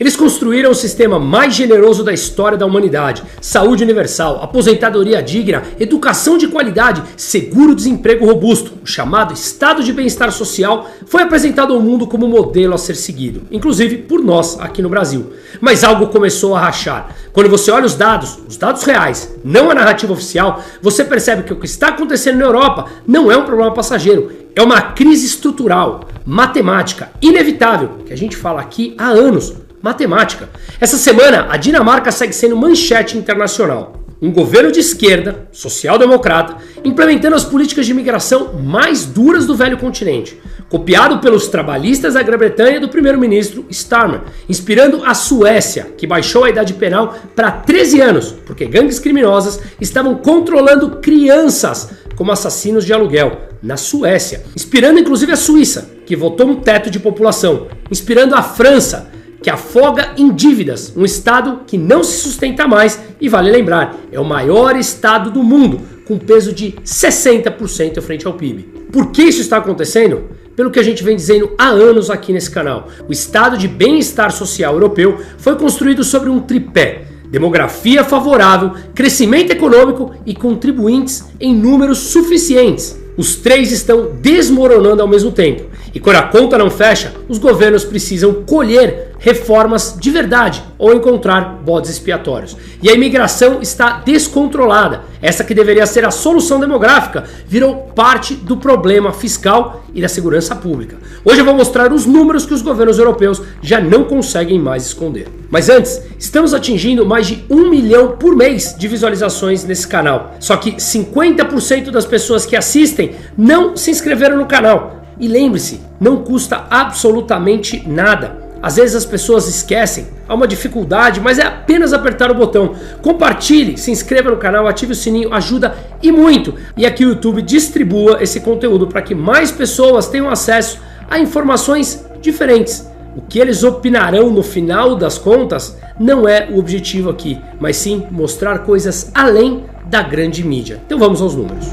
Eles construíram o sistema mais generoso da história da humanidade. Saúde universal, aposentadoria digna, educação de qualidade, seguro-desemprego robusto. O chamado estado de bem-estar social foi apresentado ao mundo como modelo a ser seguido, inclusive por nós aqui no Brasil. Mas algo começou a rachar. Quando você olha os dados reais, não a narrativa oficial, você percebe que o que está acontecendo na Europa não é um problema passageiro, é uma crise estrutural, matemática, inevitável, que a gente fala aqui há anos. Matemática. Essa semana, a Dinamarca segue sendo manchete internacional. Um governo de esquerda, social-democrata, implementando as políticas de imigração mais duras do velho continente, copiado pelos trabalhistas da Grã-Bretanha do primeiro-ministro Starmer, inspirando a Suécia, que baixou a idade penal para 13 anos, porque gangues criminosas estavam controlando crianças como assassinos de aluguel, na Suécia, inspirando inclusive a Suíça, que votou um teto de população, inspirando a França, que afoga em dívidas, um estado que não se sustenta mais e, vale lembrar, é o maior estado do mundo, com peso de 60% frente ao PIB. Por que isso está acontecendo? Pelo que a gente vem dizendo há anos aqui nesse canal. O estado de bem-estar social europeu foi construído sobre um tripé: demografia favorável, crescimento econômico e contribuintes em números suficientes. Os três estão desmoronando ao mesmo tempo. E quando a conta não fecha, os governos precisam colher reformas de verdade ou encontrar bodes expiatórios. E a imigração está descontrolada. Essa que deveria ser a solução demográfica virou parte do problema fiscal e da segurança pública. Hoje eu vou mostrar os números que os governos europeus já não conseguem mais esconder. Mas antes, estamos atingindo mais de 1 milhão por mês de visualizações nesse canal. Só que 50% das pessoas que assistem não se inscreveram no canal. E lembre-se, não custa absolutamente nada. Às vezes as pessoas esquecem, há uma dificuldade, mas é apenas apertar o botão. Compartilhe, se inscreva no canal, ative o sininho, ajuda e muito. E aqui o YouTube distribua esse conteúdo para que mais pessoas tenham acesso a informações diferentes. O que eles opinarão no final das contas não é o objetivo aqui, mas sim mostrar coisas além da grande mídia. Então vamos aos números.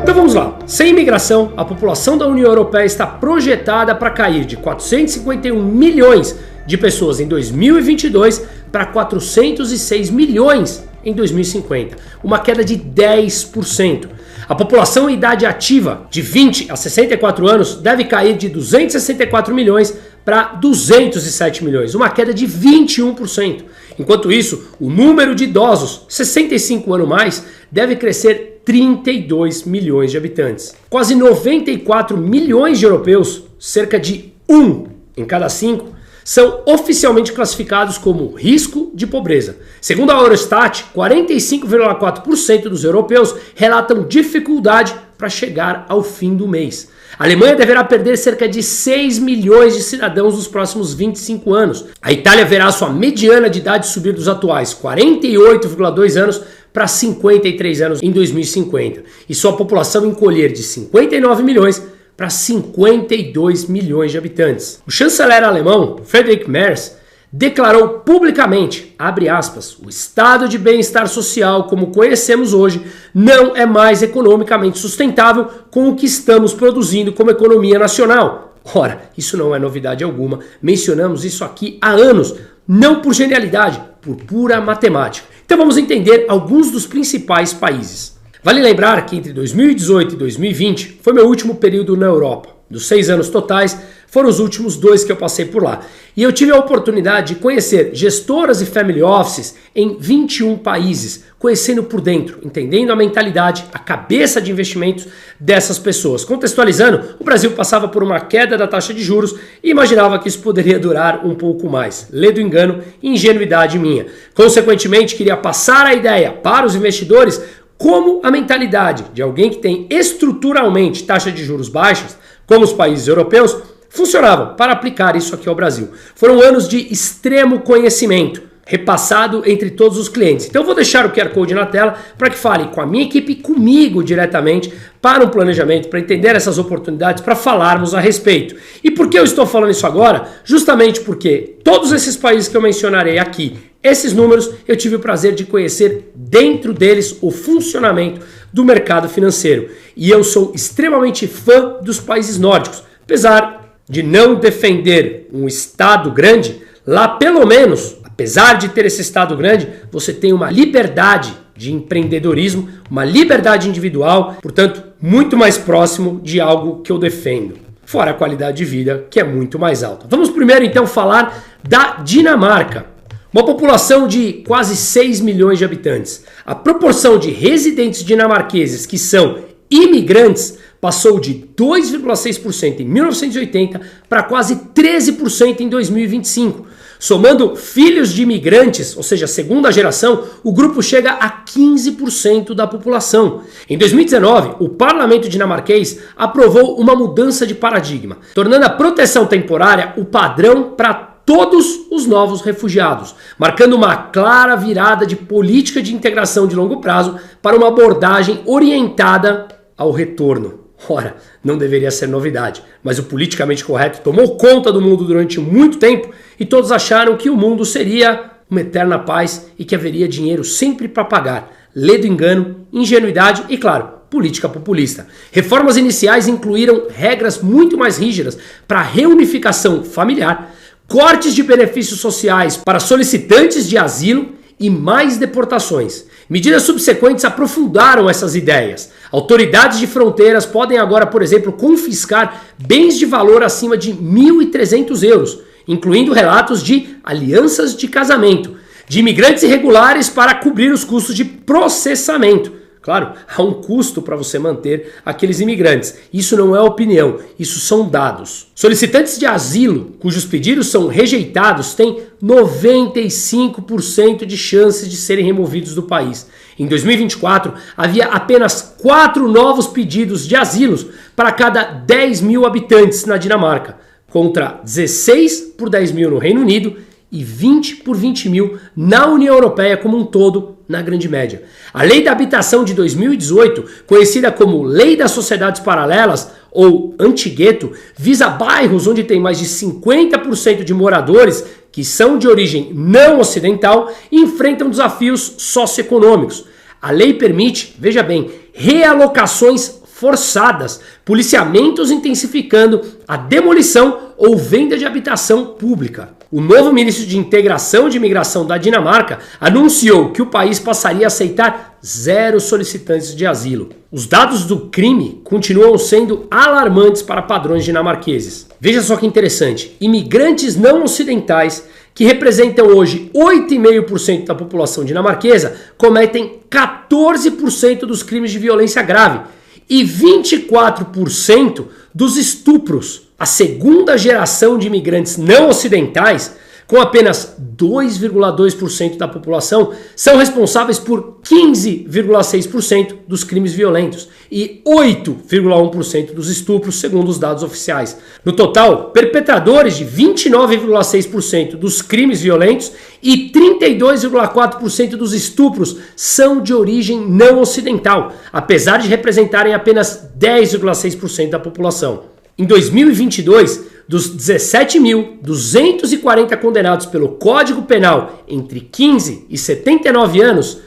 Então vamos lá. Sem imigração, a população da União Europeia está projetada para cair de 451 milhões de pessoas em 2022 para 406 milhões em 2050, uma queda de 10%. A população em idade ativa de 20 a 64 anos deve cair de 264 milhões para 207 milhões, uma queda de 21%. Enquanto isso, o número de idosos 65 anos mais deve crescer 32 milhões de habitantes. Quase 94 milhões de europeus, cerca de 1 em cada 5, são oficialmente classificados como risco de pobreza. Segundo a Eurostat, 45,4% dos europeus relatam dificuldade para chegar ao fim do mês. A Alemanha deverá perder cerca de 6 milhões de cidadãos nos próximos 25 anos. A Itália verá sua mediana de idade subir dos atuais 48,2 anos para 53 anos em 2050 e sua população encolher de 59 milhões para 52 milhões de habitantes. O chanceler alemão Friedrich Merz declarou publicamente, abre aspas, o estado de bem-estar social como conhecemos hoje não é mais economicamente sustentável com o que estamos produzindo como economia nacional. Ora, isso não é novidade alguma, mencionamos isso aqui há anos, não por genialidade, por pura matemática. Então vamos entender alguns dos principais países. Vale lembrar que entre 2018 e 2020 foi meu último período na Europa. Dos 6 anos totais, foram os últimos 2 que eu passei por lá. E eu tive a oportunidade de conhecer gestoras e family offices em 21 países, conhecendo por dentro, entendendo a mentalidade, a cabeça de investimentos dessas pessoas. Contextualizando, o Brasil passava por uma queda da taxa de juros e imaginava que isso poderia durar um pouco mais. Ledo engano e ingenuidade minha. Consequentemente, queria passar a ideia para os investidores como a mentalidade de alguém que tem estruturalmente taxa de juros baixas, como os países europeus, funcionavam para aplicar isso aqui ao Brasil. Foram anos de extremo conhecimento, repassado entre todos os clientes. Então eu vou deixar o QR Code na tela para que fale com a minha equipe, comigo diretamente, para um planejamento, para entender essas oportunidades, para falarmos a respeito. E por que eu estou falando isso agora? Justamente porque todos esses países que eu mencionarei aqui, esses números, eu tive o prazer de conhecer dentro deles o funcionamento do mercado financeiro. E eu sou extremamente fã dos países nórdicos. Apesar de não defender um estado grande, lá pelo menos, apesar de ter esse estado grande, você tem uma liberdade de empreendedorismo, uma liberdade individual, portanto, muito mais próximo de algo que eu defendo. Fora a qualidade de vida, que é muito mais alta. Vamos primeiro então falar da Dinamarca. Uma população de quase 6 milhões de habitantes. A proporção de residentes dinamarqueses que são imigrantes passou de 2,6% em 1980 para quase 13% em 2025. Somando filhos de imigrantes, ou seja, segunda geração, o grupo chega a 15% da população. Em 2019, o parlamento dinamarquês aprovou uma mudança de paradigma, tornando a proteção temporária o padrão para todos os novos refugiados, marcando uma clara virada de política de integração de longo prazo para uma abordagem orientada ao retorno. Ora, não deveria ser novidade, mas o politicamente correto tomou conta do mundo durante muito tempo e todos acharam que o mundo seria uma eterna paz e que haveria dinheiro sempre para pagar. Lê do engano, ingenuidade e, claro, política populista. Reformas iniciais incluíram regras muito mais rígidas para a reunificação familiar, cortes de benefícios sociais para solicitantes de asilo e mais deportações. Medidas subsequentes aprofundaram essas ideias. Autoridades de fronteiras podem agora, por exemplo, confiscar bens de valor acima de 1.300 euros, incluindo relatos de alianças de casamento, de imigrantes irregulares para cobrir os custos de processamento. Claro, há um custo para você manter aqueles imigrantes. Isso não é opinião, isso são dados. Solicitantes de asilo cujos pedidos são rejeitados têm 95% de chances de serem removidos do país. Em 2024, havia apenas 4 novos pedidos de asilos para cada 10 mil habitantes na Dinamarca, contra 16 por 10 mil no Reino Unido e 20 por 20 mil na União Europeia como um todo, na grande média. A Lei da Habitação de 2018, conhecida como Lei das Sociedades Paralelas ou Antigueto, visa bairros onde tem mais de 50% de moradores que são de origem não ocidental e enfrentam desafios socioeconômicos. A lei permite, veja bem, realocações forçadas, policiamentos intensificando a demolição ou venda de habitação pública. O novo ministro de Integração de Imigração da Dinamarca anunciou que o país passaria a aceitar 0 solicitantes de asilo. Os dados do crime continuam sendo alarmantes para padrões dinamarqueses. Veja só que interessante, imigrantes não ocidentais, que representam hoje 8,5% da população dinamarquesa, cometem 14% dos crimes de violência grave e 24% dos estupros. A segunda geração de imigrantes não ocidentais, com apenas 2,2% da população, são responsáveis por 15,6% dos crimes violentos e 8,1% dos estupros, segundo os dados oficiais. No total, perpetradores de 29,6% dos crimes violentos e 32,4% dos estupros são de origem não ocidental, apesar de representarem apenas 10,6% da população. Em 2022, dos 17.240 condenados pelo Código Penal entre 15 e 79 anos,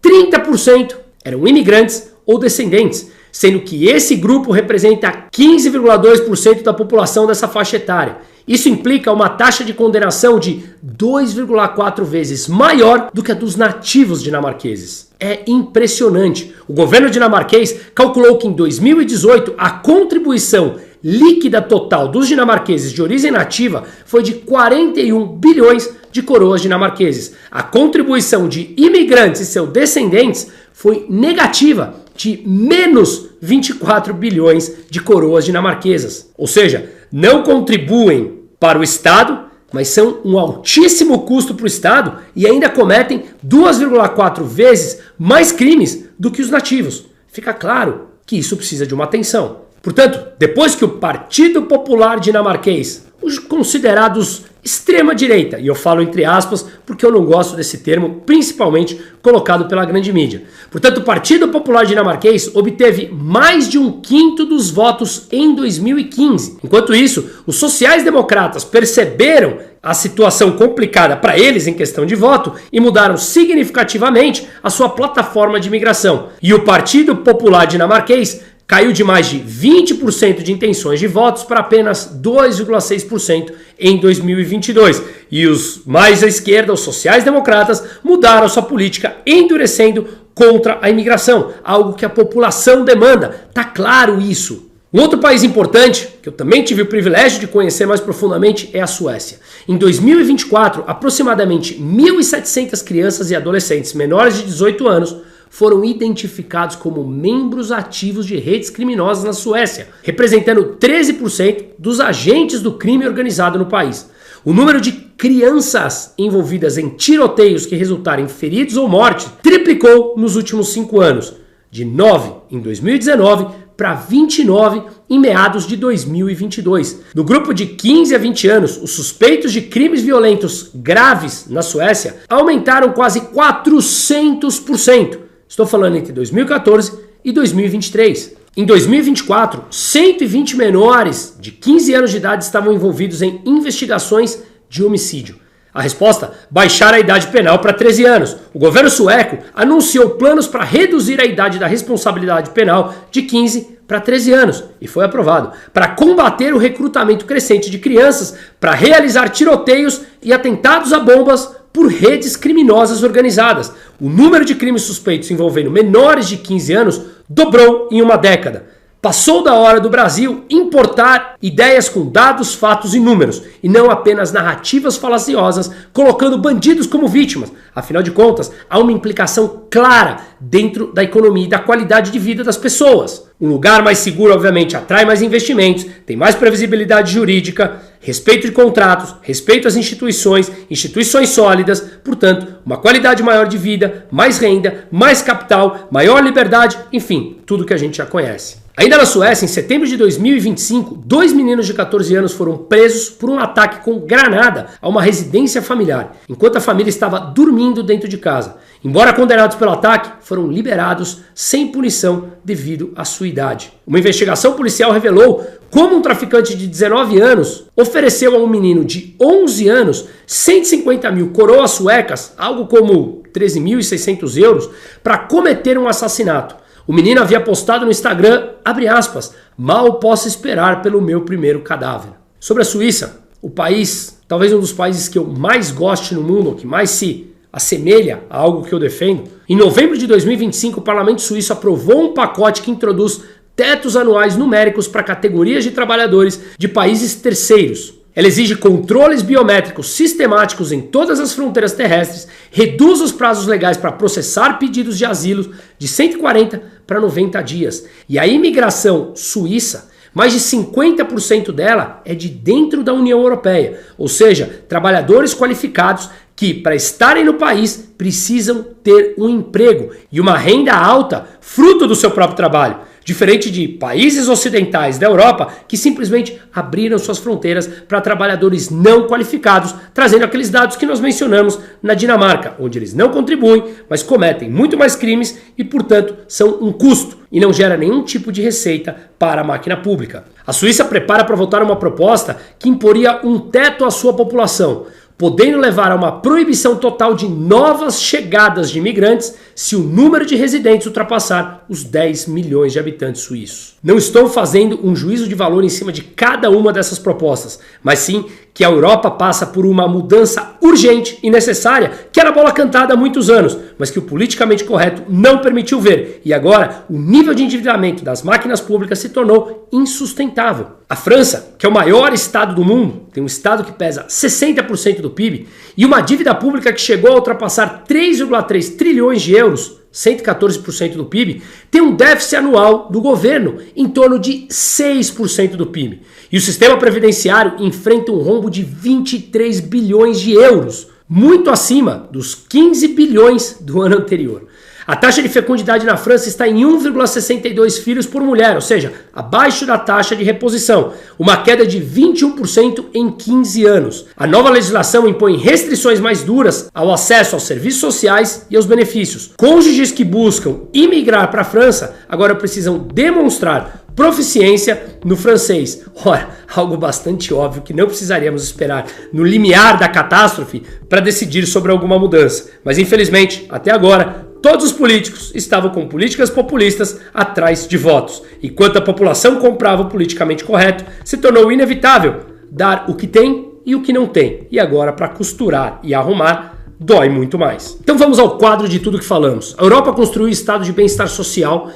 30% eram imigrantes ou descendentes, sendo que esse grupo representa 15,2% da população dessa faixa etária. Isso implica uma taxa de condenação de 2,4 vezes maior do que a dos nativos dinamarqueses. É impressionante. O governo dinamarquês calculou que em 2018 a contribuição líquida total dos dinamarqueses de origem nativa foi de 41 bilhões de coroas dinamarqueses. A contribuição de imigrantes e seus descendentes foi negativa, de menos 24 bilhões de coroas dinamarquesas. Ou seja, não contribuem para o Estado, mas são um altíssimo custo para o Estado e ainda cometem 2,4 vezes mais crimes do que os nativos. Fica claro que isso precisa de uma atenção. Portanto, depois que o Partido Popular Dinamarquês, os considerados extrema-direita, e eu falo entre aspas porque eu não gosto desse termo, principalmente colocado pela grande mídia. Portanto, o Partido Popular Dinamarquês obteve mais de 1/5 dos votos em 2015. Enquanto isso, os sociais-democratas perceberam a situação complicada para eles em questão de voto e mudaram significativamente a sua plataforma de imigração. E o Partido Popular Dinamarquês caiu de mais de 20% de intenções de votos para apenas 2,6% em 2022. E os mais à esquerda, os sociais-democratas, mudaram sua política, endurecendo contra a imigração, algo que a população demanda. Tá claro isso. Um outro país importante, que eu também tive o privilégio de conhecer mais profundamente, é a Suécia. Em 2024, aproximadamente 1.700 crianças e adolescentes menores de 18 anos foram identificados como membros ativos de redes criminosas na Suécia, representando 13% dos agentes do crime organizado no país. O número de crianças envolvidas em tiroteios que resultaram em feridos ou morte triplicou nos últimos 5 anos, de 9 em 2019 para 29 em meados de 2022. No grupo de 15 a 20 anos, os suspeitos de crimes violentos graves na Suécia aumentaram quase 400%. Estou falando entre 2014 e 2023. Em 2024, 120 menores de 15 anos de idade estavam envolvidos em investigações de homicídio. A resposta? Baixar a idade penal para 13 anos. O governo sueco anunciou planos para reduzir a idade da responsabilidade penal de 15 para 13 anos e foi aprovado. Para combater o recrutamento crescente de crianças, para realizar tiroteios e atentados a bombas por redes criminosas organizadas. O número de crimes suspeitos envolvendo menores de 15 anos dobrou em uma década. Passou da hora do Brasil importar ideias com dados, fatos e números, e não apenas narrativas falaciosas, colocando bandidos como vítimas. Afinal de contas, há uma implicação clara dentro da economia e da qualidade de vida das pessoas. Um lugar mais seguro, obviamente, atrai mais investimentos, tem mais previsibilidade jurídica, respeito de contratos, respeito às instituições sólidas, portanto, uma qualidade maior de vida, mais renda, mais capital, maior liberdade, enfim, tudo que a gente já conhece. Ainda na Suécia, em setembro de 2025, 2 meninos de 14 anos foram presos por um ataque com granada a uma residência familiar, enquanto a família estava dormindo dentro de casa. Embora condenados pelo ataque, foram liberados sem punição devido à sua idade. Uma investigação policial revelou como um traficante de 19 anos ofereceu a um menino de 11 anos 150 mil coroas suecas, algo como 13.600 euros, para cometer um assassinato. O menino havia postado no Instagram, abre aspas, mal posso esperar pelo meu primeiro cadáver. Sobre a Suíça, o país, talvez um dos países que eu mais goste no mundo, que mais se assemelha a algo que eu defendo. Em novembro de 2025, o Parlamento Suíço aprovou um pacote que introduz tetos anuais numéricos para categorias de trabalhadores de países terceiros. Ela exige controles biométricos sistemáticos em todas as fronteiras terrestres, reduz os prazos legais para processar pedidos de asilo de 140 para 90 dias. E a imigração suíça, mais de 50% dela é de dentro da União Europeia, ou seja, trabalhadores qualificados que, para estarem no país, precisam ter um emprego e uma renda alta, fruto do seu próprio trabalho. Diferente de países ocidentais da Europa que simplesmente abriram suas fronteiras para trabalhadores não qualificados, trazendo aqueles dados que nós mencionamos na Dinamarca, onde eles não contribuem, mas cometem muito mais crimes e, portanto, são um custo e não gera nenhum tipo de receita para a máquina pública. A Suíça prepara para votar uma proposta que imporia um teto à sua população, podendo levar a uma proibição total de novas chegadas de imigrantes se o número de residentes ultrapassar os 10 milhões de habitantes suíços. Não estou fazendo um juízo de valor em cima de cada uma dessas propostas, mas sim que a Europa passa por uma mudança urgente e necessária que era bola cantada há muitos anos, mas que o politicamente correto não permitiu ver. E agora o nível de endividamento das máquinas públicas se tornou insustentável. A França, que é o maior estado do mundo, tem um estado que pesa 60% do PIB e uma dívida pública que chegou a ultrapassar 3,3 trilhões de euros, 114% do PIB, tem um déficit anual do governo em torno de 6% do PIB. E o sistema previdenciário enfrenta um rombo de 23 bilhões de euros, muito acima dos 15 bilhões do ano anterior. A taxa de fecundidade na França está em 1,62 filhos por mulher, ou seja, abaixo da taxa de reposição, uma queda de 21% em 15 anos. A nova legislação impõe restrições mais duras ao acesso aos serviços sociais e aos benefícios. Cônjuges que buscam imigrar para a França agora precisam demonstrar proficiência no francês. Ora, algo bastante óbvio que não precisaríamos esperar no limiar da catástrofe para decidir sobre alguma mudança. Mas infelizmente, até agora, todos os políticos estavam com políticas populistas atrás de votos. Enquanto a população comprava o politicamente correto, se tornou inevitável dar o que tem e o que não tem. E agora, para costurar e arrumar, dói muito mais. Então vamos ao quadro de tudo que falamos. A Europa construiu o estado de bem-estar social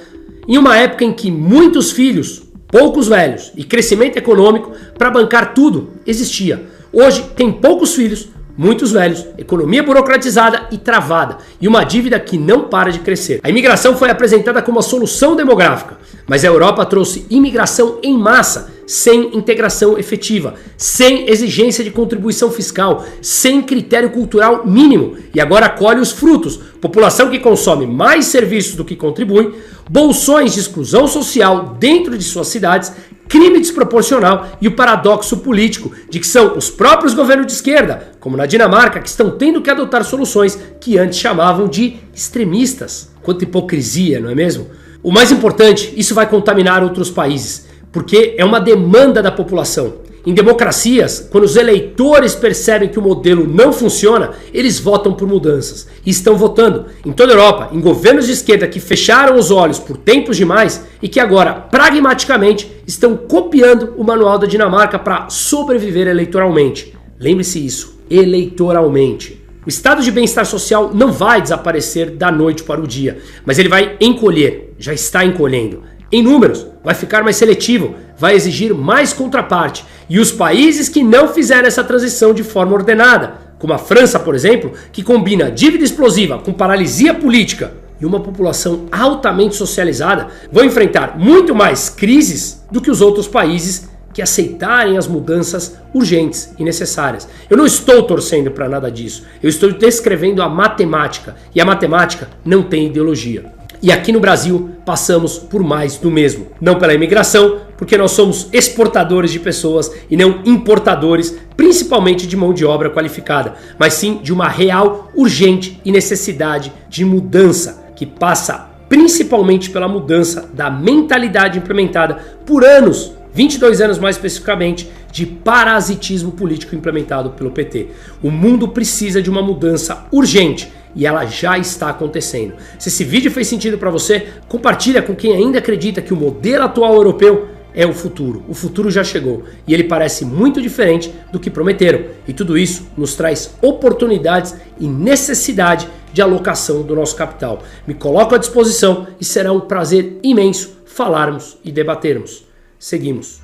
em uma época em que muitos filhos, poucos velhos e crescimento econômico para bancar tudo existia. Hoje tem poucos filhos, muitos velhos, economia burocratizada e travada e uma dívida que não para de crescer. A imigração foi apresentada como a solução demográfica, mas a Europa trouxe imigração em massa, sem integração efetiva, sem exigência de contribuição fiscal, sem critério cultural mínimo e agora colhe os frutos. População que consome mais serviços do que contribui, bolsões de exclusão social dentro de suas cidades, crime desproporcional e o paradoxo político de que são os próprios governos de esquerda, como na Dinamarca, que estão tendo que adotar soluções que antes chamavam de extremistas. Quanta hipocrisia, não é mesmo? O mais importante, isso vai contaminar outros países, porque é uma demanda da população. Em democracias, quando os eleitores percebem que o modelo não funciona, eles votam por mudanças. E estão votando em toda a Europa, em governos de esquerda que fecharam os olhos por tempos demais e que agora, pragmaticamente, estão copiando o manual da Dinamarca para sobreviver eleitoralmente. Lembre-se isso, eleitoralmente. O estado de bem-estar social não vai desaparecer da noite para o dia, mas ele vai encolher, já está encolhendo. Em números, vai ficar mais seletivo, vai exigir mais contraparte. E os países que não fizeram essa transição de forma ordenada, como a França, por exemplo, que combina dívida explosiva com paralisia política e uma população altamente socializada, vão enfrentar muito mais crises do que os outros países que aceitarem as mudanças urgentes e necessárias. Eu não estou torcendo para nada disso, eu estou descrevendo a matemática, e a matemática não tem ideologia. E aqui no Brasil passamos por mais do mesmo. Não pela imigração, porque nós somos exportadores de pessoas e não importadores, principalmente de mão de obra qualificada, mas sim de uma real, urgente e necessidade de mudança, que passa principalmente pela mudança da mentalidade implementada por anos, 22 anos mais especificamente, de parasitismo político implementado pelo PT. O mundo precisa de uma mudança urgente. E ela já está acontecendo. Se esse vídeo fez sentido para você, compartilha com quem ainda acredita que o modelo atual europeu é o futuro. O futuro já chegou e ele parece muito diferente do que prometeram. E tudo isso nos traz oportunidades e necessidade de alocação do nosso capital. Me coloco à disposição e será um prazer imenso falarmos e debatermos. Seguimos.